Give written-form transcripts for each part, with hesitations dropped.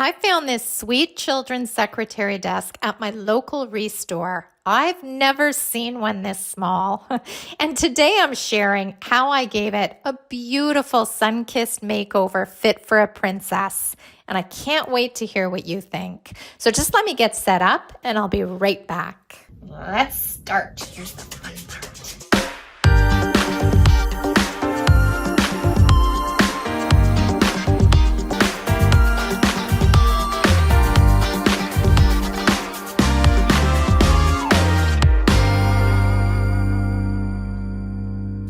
I found this sweet children's secretary desk at my local restore. I've never seen one this small. And today I'm sharing how I gave it a beautiful sun-kissed makeover fit for a princess. And I can't wait to hear what you think. So just let me get set up and I'll be right back. Let's start. Here's the fun part.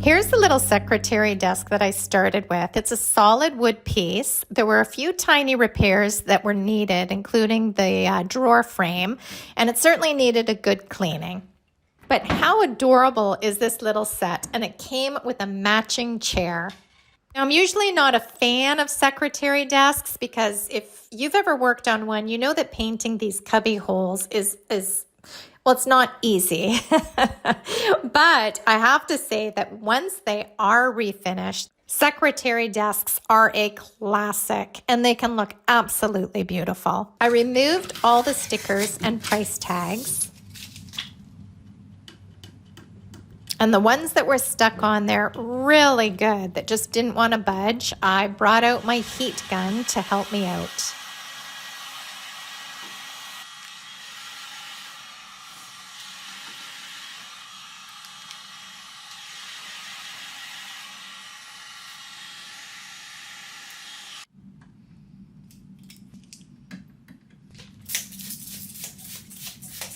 Here's the little secretary desk that I started with. It's a solid wood piece. There were a few tiny repairs that were needed, including the drawer frame, and it certainly needed a good cleaning. But how adorable is this little set? And it came with a matching chair. Now, I'm usually not a fan of secretary desks because if you've ever worked on one, you know that painting these cubby holes is well, it's not easy, but I have to say that once they are refinished, secretary desks are a classic and they can look absolutely beautiful. I removed all the stickers and price tags. And the ones that were stuck on there really good, that just didn't want to budge, I brought out my heat gun to help me out.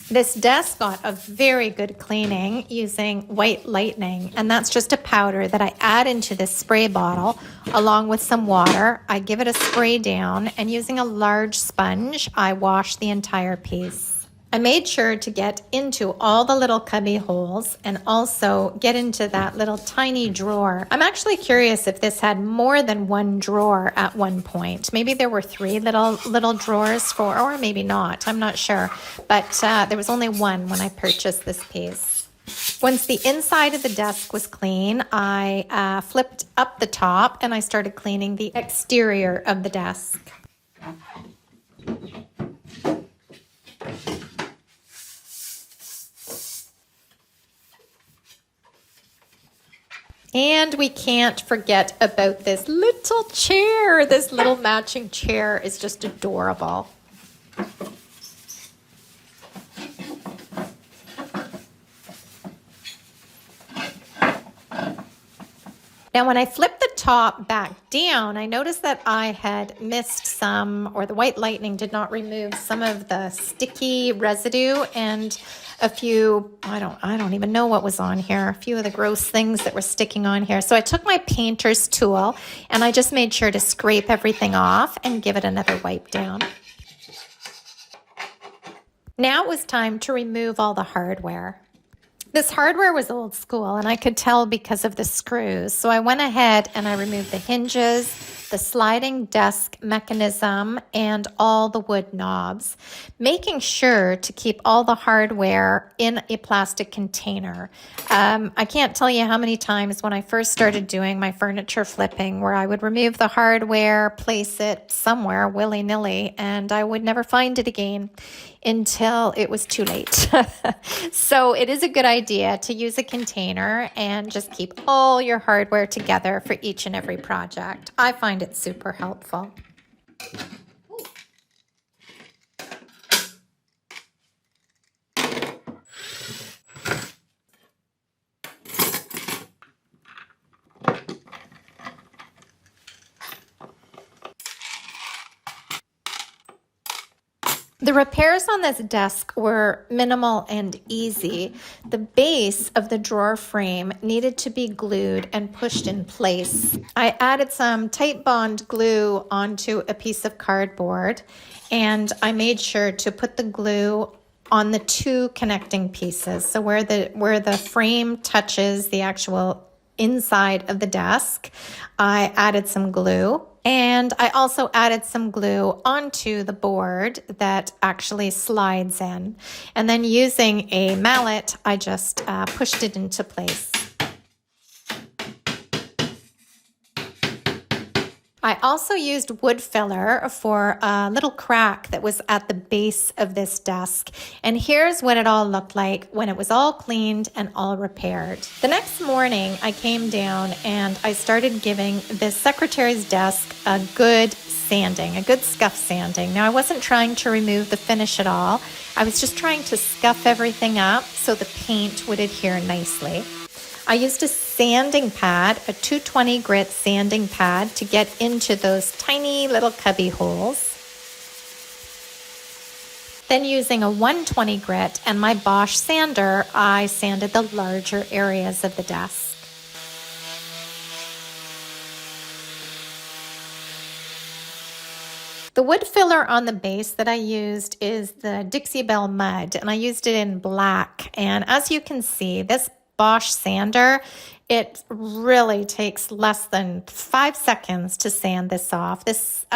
This desk got a very good cleaning using white lightning, and that's just a powder that I add into this spray bottle along with some water. I give it a spray down, and using a large sponge, I wash the entire piece. I made sure to get into all the little cubby holes and also get into that little tiny drawer. I'm actually curious if this had more than one drawer at one point. Maybe there were three little drawers for, or maybe not, I'm not sure. But there was only one when I purchased this piece. Once the inside of the desk was clean, I flipped up the top and I started cleaning the exterior of the desk. And we can't forget about this little chair. This little matching chair is just adorable. Now, when I flipped the top back down, I noticed that I had missed some, or the white lightning did not remove some of the sticky residue and a few, I don't even know what was on here, a few of the gross things that were sticking on here. So I took my painter's tool and I just made sure to scrape everything off and give it another wipe down. Now it was time to remove all the hardware. This hardware was old school and I could tell because of the screws. So I went ahead and I removed the hinges, the sliding desk mechanism, and all the wood knobs, making sure to keep all the hardware in a plastic container. I can't tell you how many times when I first started doing my furniture flipping where I would remove the hardware, place it somewhere willy-nilly, and I would never find it again until it was too late. So it is a good idea to use a container and just keep all your hardware together for each and every project. I find it super helpful. The repairs on this desk were minimal and easy. The base of the drawer frame needed to be glued and pushed in place. I added some tight bond glue onto a piece of cardboard, and I made sure to put the glue on the two connecting pieces. So where the frame touches the actual inside of the desk, I added some glue. And I also added some glue onto the board that actually slides in. And then using a mallet, I just pushed it into place. I also used wood filler for a little crack that was at the base of this desk. And here's what it all looked like when it was all cleaned and all repaired. The next morning, I came down and I started giving this secretary's desk a good sanding, a good scuff sanding. Now, I wasn't trying to remove the finish at all. I was just trying to scuff everything up so the paint would adhere nicely. I used a sanding pad, a 220 grit sanding pad, to get into those tiny little cubby holes. Then using a 120 grit and my Bosch sander, I sanded the larger areas of the desk. The wood filler on the base that I used is the Dixie Belle mud, and I used it in black. And as you can see, this Bosch sander, it really takes less than 5 seconds to sand this off. This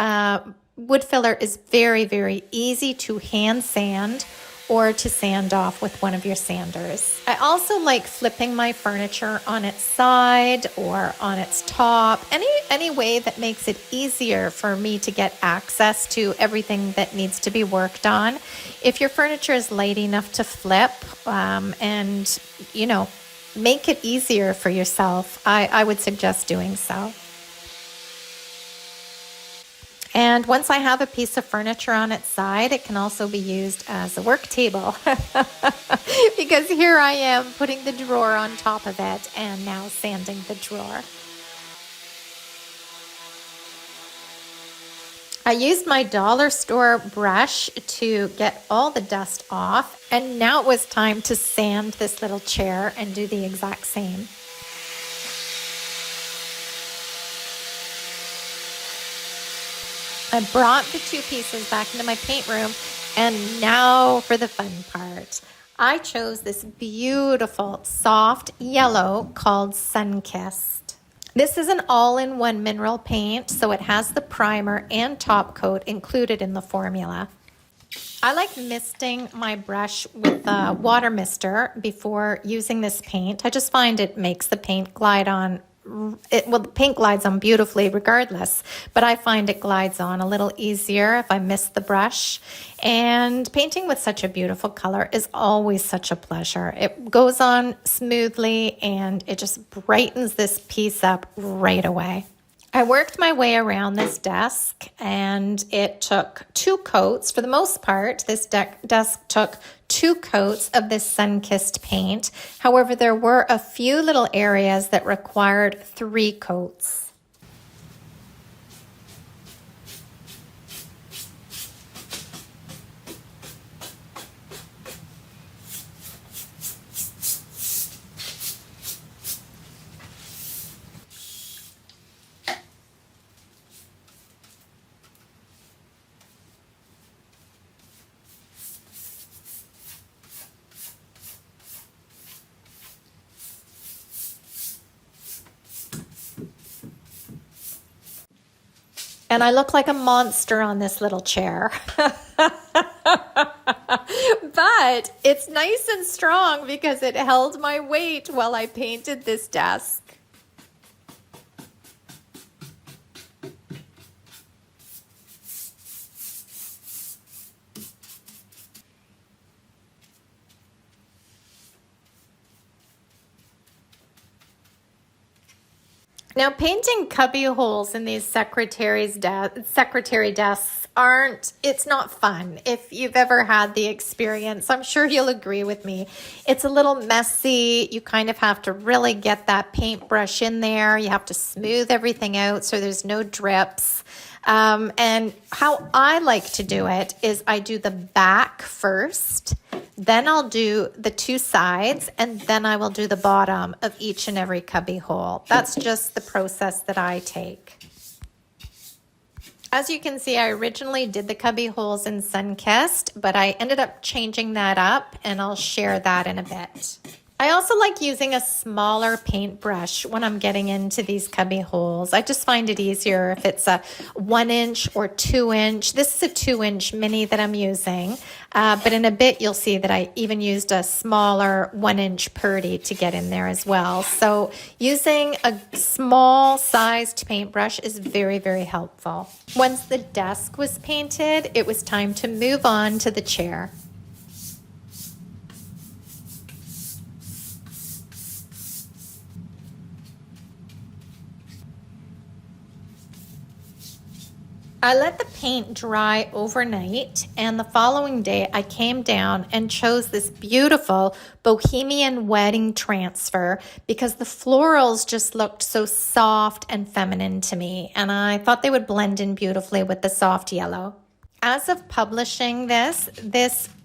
wood filler is very, very easy to hand sand or to sand off with one of your sanders. I also like flipping my furniture on its side or on its top, any way that makes it easier for me to get access to everything that needs to be worked on. If your furniture is light enough to flip and, make it easier for yourself, I would suggest doing so. And once I have a piece of furniture on its side, it can also be used as a work table because here I am putting the drawer on top of it and now sanding the drawer. I used my dollar store brush to get all the dust off, and now it was time to sand this little chair and do the exact same. I brought the two pieces back into my paint room, and now for the fun part. I chose this beautiful soft yellow called Sunkissed. This is an all-in-one mineral paint, so it has the primer and top coat included in the formula. I like misting my brush with a water mister before using this paint. I just find it makes the paint glide on. The paint glides on beautifully regardless, but I find it glides on a little easier if I mist the brush. And painting with such a beautiful color is always such a pleasure. It goes on smoothly and it just brightens this piece up right away. I worked my way around this desk and it took 2 coats. For the most part, this desk took 2 coats of this sun-kissed paint. However, there were a few little areas that required 3 coats. And I look like a monster on this little chair. But it's nice and strong because it held my weight while I painted this desk. Now, painting cubby holes in these secretary desks it's not fun. If you've ever had the experience, I'm sure you'll agree with me. It's a little messy. You kind of have to really get that paintbrush in there. You have to smooth everything out so there's no drips. And how I like to do it is I do the back first, then I'll do the 2 sides, and then I will do the bottom of each and every cubby hole. That's just the process that I take. As you can see, I originally did the cubby holes in Sunkissed, but I ended up changing that up, and I'll share that in a bit. I also like using a smaller paintbrush when I'm getting into these cubby holes. I just find it easier if it's a 1 inch or 2 inch. This is a 2 inch mini that I'm using, but in a bit you'll see that I even used a smaller 1 inch purdy to get in there as well. So using a small sized paintbrush is very, very helpful. Once the desk was painted, it was time to move on to the chair. I let the paint dry overnight, and the following day I came down and chose this beautiful Bohemian wedding transfer because the florals just looked so soft and feminine to me, and I thought they would blend in beautifully with the soft yellow. As of publishing this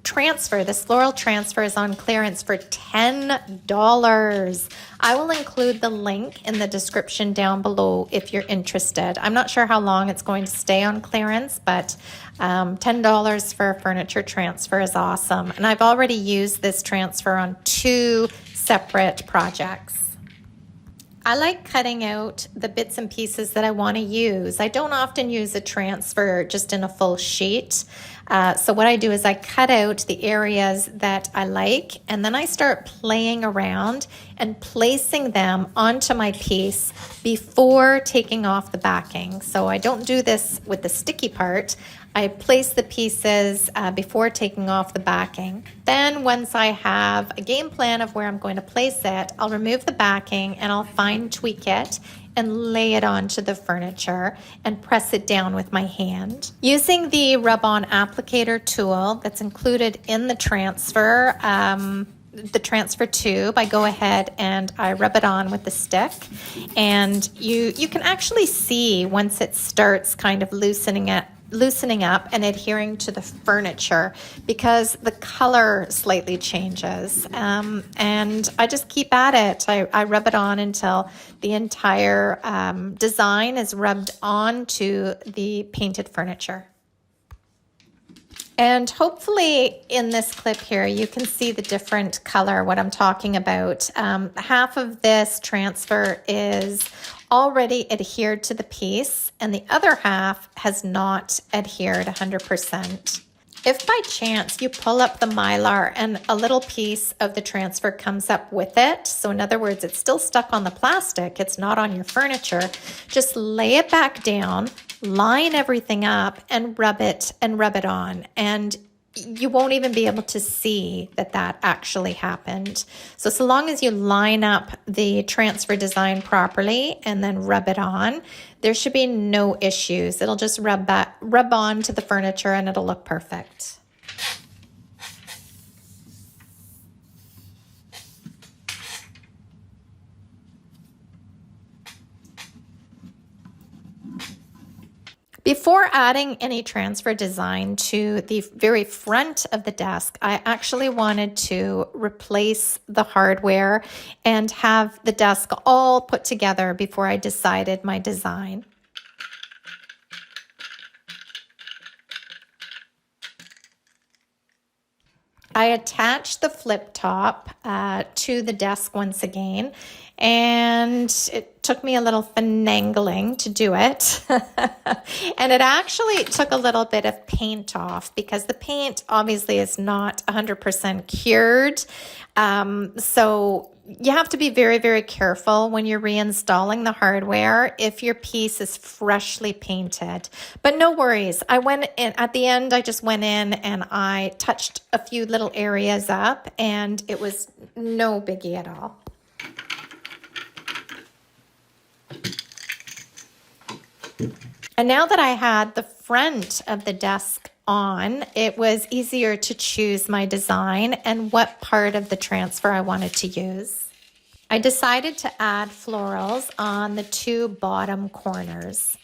transfer, this floral transfer is on clearance for $10. I will include the link in the description down below if you're interested. I'm not sure how long it's going to stay on clearance, but $10 for a furniture transfer is awesome. And I've already used this transfer on 2 separate projects. I like cutting out the bits and pieces that I want to use. I don't often use a transfer just in a full sheet. So what I do is I cut out the areas that I like, and then I start playing around and placing them onto my piece before taking off the backing. So I don't do this with the sticky part. I place the pieces before taking off the backing. Then once I have a game plan of where I'm going to place it, I'll remove the backing and I'll fine tweak it and lay it onto the furniture and press it down with my hand. Using the rub-on applicator tool that's included in the transfer tube, I go ahead and I rub it on with the stick, and you can actually see once it starts kind of loosening up and adhering to the furniture because the color slightly changes, and I just keep at it. I rub it on until the entire design is rubbed onto the painted furniture. And hopefully in this clip here, you can see the different color, what I'm talking about. Half of this transfer is already adhered to the piece, and the other half has not adhered 100%. If by chance you pull up the Mylar and a little piece of the transfer comes up with it, so in other words, it's still stuck on the plastic, it's not on your furniture, just lay it back down, line everything up, and rub it on. And you won't even be able to see that actually happened. So long as you line up the transfer design properly and then rub it on, there should be no issues. It'll just rub on to the furniture and it'll look perfect. Before adding any transfer design to the very front of the desk, I actually wanted to replace the hardware and have the desk all put together before I decided my design. I attached the flip top to the desk once again, and it took me a little finagling to do it. And it actually took a little bit of paint off because the paint obviously is not 100% cured. So you have to be very, very careful when you're reinstalling the hardware if your piece is freshly painted. But no worries. I went in at the end, I just went in and I touched a few little areas up, and it was no biggie at all. And now that I had the front of the desk on, it was easier to choose my design and what part of the transfer I wanted to use. I decided to add florals on the 2 bottom corners.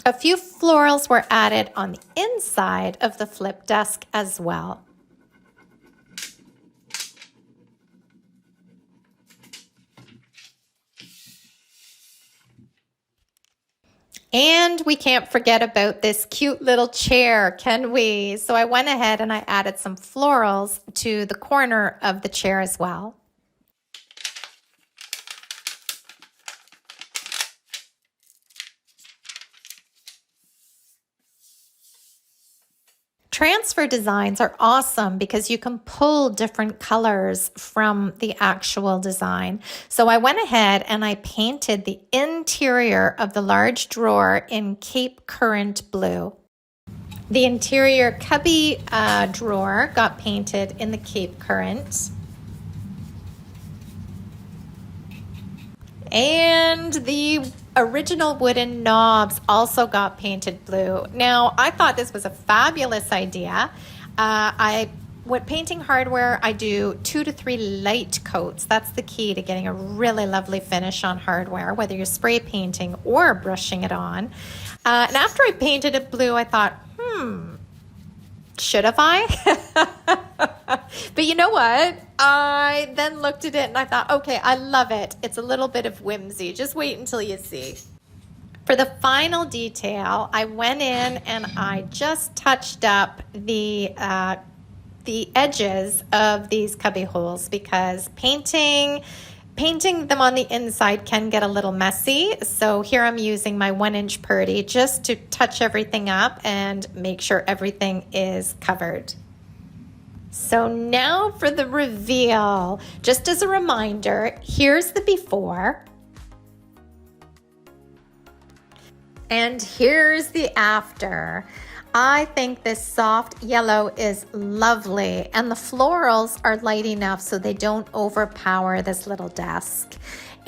A few florals were added on the inside of the flip desk as well. And we can't forget about this cute little chair, can we? So I went ahead and I added some florals to the corner of the chair as well. Transfer designs are awesome because you can pull different colors from the actual design. So I went ahead and I painted the interior of the large drawer in Cape Currant blue. The interior cubby drawer got painted in the Cape Currant. And the original wooden knobs also got painted blue. Now, I thought this was a fabulous idea. With painting hardware, I do 2 to 3 light coats. That's the key to getting a really lovely finish on hardware, whether you're spray painting or brushing it on. And after I painted it blue, I thought, should have I? But you know what? I then looked at it and I thought, okay, I love it. It's a little bit of whimsy. Just wait until you see. For the final detail, I went in and I just touched up the edges of these cubby holes because painting them on the inside can get a little messy. So here I'm using my 1-inch purdy just to touch everything up and make sure everything is covered. So now for the reveal. Just as a reminder, here's the before. And here's the after. I think this soft yellow is lovely, and the florals are light enough so they don't overpower this little desk.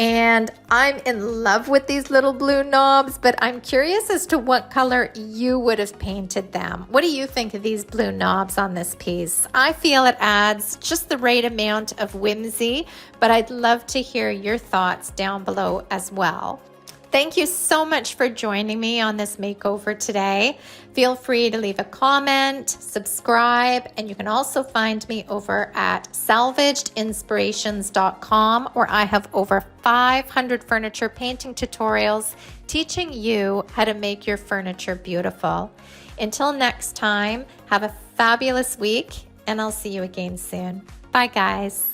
And I'm in love with these little blue knobs, but I'm curious as to what color you would have painted them. What do you think of these blue knobs on this piece? I feel it adds just the right amount of whimsy, but I'd love to hear your thoughts down below as well. Thank you so much for joining me on this makeover today. Feel free to leave a comment, subscribe, and you can also find me over at salvagedinspirations.com, where I have over 500 furniture painting tutorials teaching you how to make your furniture beautiful. Until next time, have a fabulous week, and I'll see you again soon. Bye, guys.